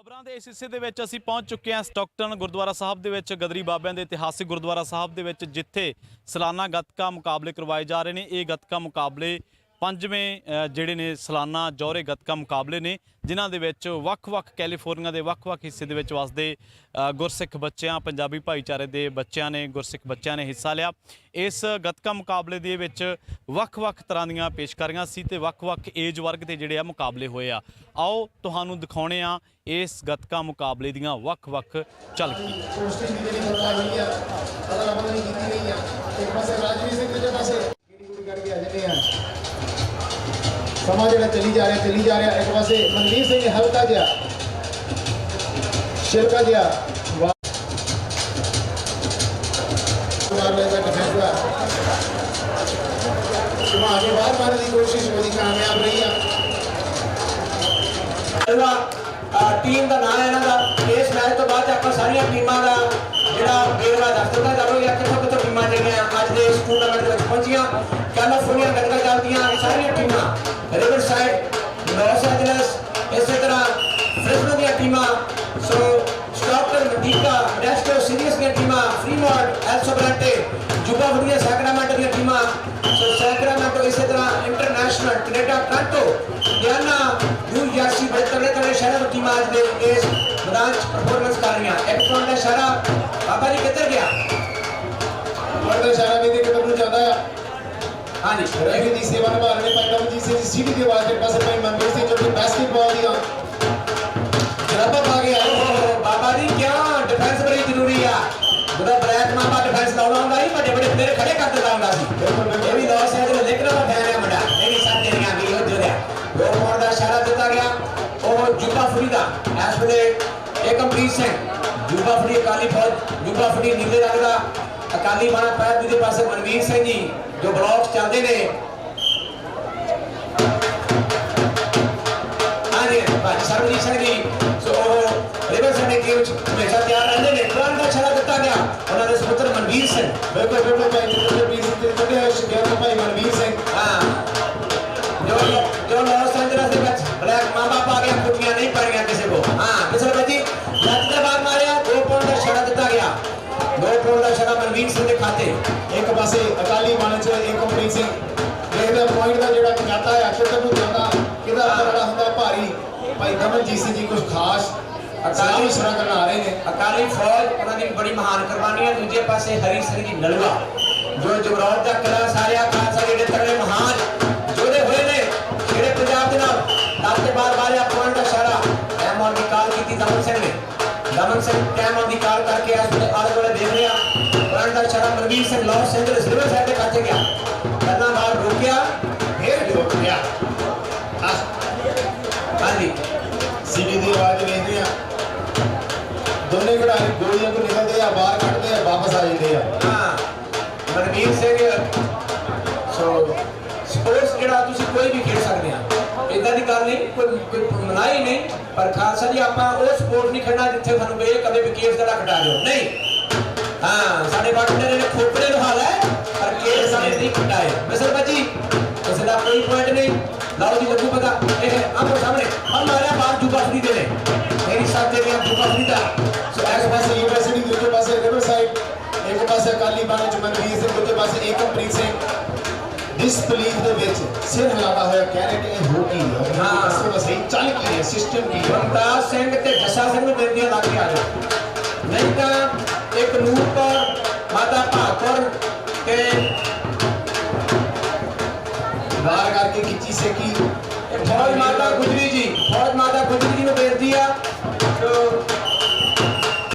ਖਬਰਾਂ ਦੇ ਇਸ ਹਿੱਸੇ ਦੇ ਵਿੱਚ ਅਸੀਂ ਪਹੁੰਚ ਚੁੱਕੇ ਹਾਂ ਸਟਾਕਟਨ ਗੁਰਦੁਆਰਾ ਸਾਹਿਬ ਦੇ ਵਿੱਚ ਗਦਰੀ ਬਾਬਿਆਂ ਦੇ ਇਤਿਹਾਸਿਕ ਗੁਰਦੁਆਰਾ ਸਾਹਿਬ ਦੇ ਵਿੱਚ ਜਿੱਥੇ ਸਾਲਾਨਾ ਗੱਤਕਾ ਮੁਕਾਬਲੇ ਕਰਵਾਏ ਜਾ ਰਹੇ ਨੇ। ਇਹ ਗੱਤਕਾ ਮੁਕਾਬਲੇ ਪੰਜਵੇਂ ਜਿਹੜੇ ਨੇ ਸਾਲਾਨਾ ਜੌਹਰੇ ਗੱਤਕਾ ਮੁਕਾਬਲੇ ਨੇ ਜਿਨ੍ਹਾਂ ਦੇ ਵਿੱਚ ਵੱਖ-ਵੱਖ ਕੈਲੀਫੋਰਨੀਆ ਦੇ ਵੱਖ-ਵੱਖ ਹਿੱਸੇ ਦੇ ਵਿੱਚ ਵਸਦੇ ਗੁਰਸਿੱਖ ਬੱਚਿਆਂ ਪੰਜਾਬੀ ਭਾਈਚਾਰੇ ਦੇ ਬੱਚਿਆਂ ਨੇ ਗੁਰਸਿੱਖ ਬੱਚਿਆਂ ਨੇ ਹਿੱਸਾ ਲਿਆ। ਇਸ ਗੱਤਕਾ ਮੁਕਾਬਲੇ ਦੇ ਵਿੱਚ ਵੱਖ-ਵੱਖ ਤਰ੍ਹਾਂ ਦੀਆਂ ਪੇਸ਼ਕਾਰੀਆਂ ਸੀ ਤੇ ਵੱਖ-ਵੱਖ ਏਜ ਵਰਗ ਦੇ ਜਿਹੜੇ ਆ ਮੁਕਾਬਲੇ ਹੋਏ ਆ। ਆਓ ਤੁਹਾਨੂੰ ਦਿਖਾਉਣੇ ਆ ਇਸ ਗੱਤਕਾ ਮੁਕਾਬਲੇ ਦੀਆਂ ਵੱਖ-ਵੱਖ ਝਲਕੀ। समा जो चली जा रहा एक पासे मनवीर सिंह हल्का जहा शिलका जहा आगे बार मारने की कोशिश बड़ी कामयाब रही है। टीम का नाम है इन्हों इस मैच तो बाद आप सारिया टीमों का जो बेरवा दस दिता जाए या कितों कितों टीम जहाँ अज के इस टूर्नामेंट पहुंचिया कैलिफोर्निया गतका चलती सारिया टीमां रिवरसाइड लॉस एंजलस इस तरह फ्रिस्को दी टीमां सो स्टॉकटन मटीका मोडेस्टो सीरियस दी टीमां फ्रीमॉन्ट एल सोब्रांटे जुबा फुडिया सैक्रामेंटो दी टीमां सो सैक्रामेंटो इस तरह international Canada Toronto Diana new Jersey बड़े तगड़े तगड़े शहरों की टीमां आज दे इस मैदान परफॉर्मेंस कर रही हैं। एक पॉइंट का इशारा बाबा जी किधर गया पॉइंट का इशारा भी देके बदलू जाता है। हाँ जी रेफरी की सेवा निभा रहे हैं पंजाब जी से सीधी की आवाज के पास भाई मनवीर सिंह जो कि बास्केटबॉल दिया जराबा पा गया। बाबा जी क्या डिफेंस बड़ी जरूरी है बुदा ब्रैक मामा डिफेंस लाउना ਹੁੰਦਾ ही बड़े बड़े प्लेयर खड़े कर देता ਹੁੰਦਾ ਸੀ ये भी लॉस एंजलस लेकर वो फैन है बड़ा मेरी साथ तेरियां भी हो जोड़िया दो पॉइंट का इशारा दिता गया और जुबा फरीदा एस वे एकमप्रीत सिंह जुबा फरी अकाली फौज जुबा फरी नीले रंग का अकाली बाणा पैर दूसरे पासे मनवीर सिंह जी जो ब्लॉक्स चलते ने हाँ जी भाजी सरबजीत सिंह जी सो रिवरसाइड के हमेशा तैयार रहते हैं। पुरान का छड़ा दिता गया उन्होंने सुपुत्र मनवीर सिंह बिल्कुल बिल्कुल भाई मनवीर सिंह हाँ जो लॉस एंजलस के ब्लैक माँ बाप आ गया कुटियां नहीं पड़ गया किसी को हाँ मिसल भाजी जज के बाद मारिया 2 पॉइंट का छड़ा दिता गया 2 पॉइंट का छड़ा मनवीर सिंह के खाते एक पासे अकाली बाणे च एकमप्रीत सिंह देखदा पॉइंट का जेड़ा खाता है अक्षर तक जाता किदा बड़ा हुंदा भारी भाई दमनजीत सिंह जी कुछ खास अकाली इशारा करना आ रहे हैं। अकाली फौज उन्होंने बड़ी महान कुर्बानी है। दूसरे पासे हरी सिंह जी नलवा जो जगराउं का किला सारे खालसा जेडे तगड़े महान जोड़े हुए ने जेडे पंजाब दे नाल दस के बाद मारिया पॉइंट का इशारा टाइम ऑन दी कॉल की दमन सिंह ने दमन सिंह टाइम ऑन दी कॉल करके आले दुआले देख लिया पॉइंट का इशारा Manveer Singh Los Angeles Riverside के खाते गया करना बाहर रुकिया फिर रोक गया। हाँ जी सीधी दी आवाज देखते हैं दोनों खिडारी गोलियां को निकलते हैं बाहर कटते हैं वापस आ जाते हैं। हाँ मनवीर सिंह सो स्पोर्ट्स ਜਿਹੜਾ ਤੁਸੀਂ ਕੋਈ ਵੀ ਖੇਡ ਸਕਦੇ ਆ ਇਦਾਂ ਦੀ ਗੱਲ ਨਹੀਂ ਕੋਈ ਮਨਾਹੀ ਨਹੀਂ ਪਰ ਖਾਲਸਾ ਜੀ ਆਪਾਂ ਉਹ ਸਪੋਰਟ ਨਹੀਂ ਖੇਡਣਾ ਜਿੱਥੇ ਸਾਨੂੰ ਕਹੇ ਕਦੇ ਵੀ ਕੇਸ ਦਾ ਖਟਾ ਦਿਓ ਨਹੀਂ ਹਾਂ ਸਾਡੇ ਬਾਟਨੇ ਨੇ ਖੋਪੜੇ ਨੂੰ ਹਾਲ ਹੈ ਪਰ ਕੇਸ ਸਾਡੇ ਨਹੀਂ ਖਟਾਏ ਮਿਸਰ ਭਾਜੀ ਕਿਸੇ ਦਾ ਕੋਈ ਪੁਆਇੰਟ ਨਹੀਂ ਲਾਓ ਜੀ ਲੱਗੂ ਪਤਾ ਇਹ ਆਪੋ ਸਾਹਮਣੇ ਹਮਾਰਾ ਬਾਤ ਜੁਬਾ ਫਰੀ ਦੇ ਨੇ मेरी साथ दे जूबा फरीदा सो इस पासे यूनिवर्सिटी दूसरे पासे रिवरसाइड एक पासे अकाली बाणे च मनवीर सिंह दूसरे पासे एकमप्रीत सिंह डिसबिलीफ दे विच सिर हिलाता होया कह रहे कि ये हो की है हां बस सही चल की है सिस्टम की बमताज सिंह ते जसा सिंह ਨੂੰ ਬੇਨਤੀਆਂ ਲੱਗ ਗਿਆ ਨਹੀਂ ਤਾਂ ਇੱਕ ਨੂਰਪੁਰ ਮਾਤਾ ਭਾਗਪੁਰ ਤੇ बाहर करके खिंची से की फौज माता गुजरी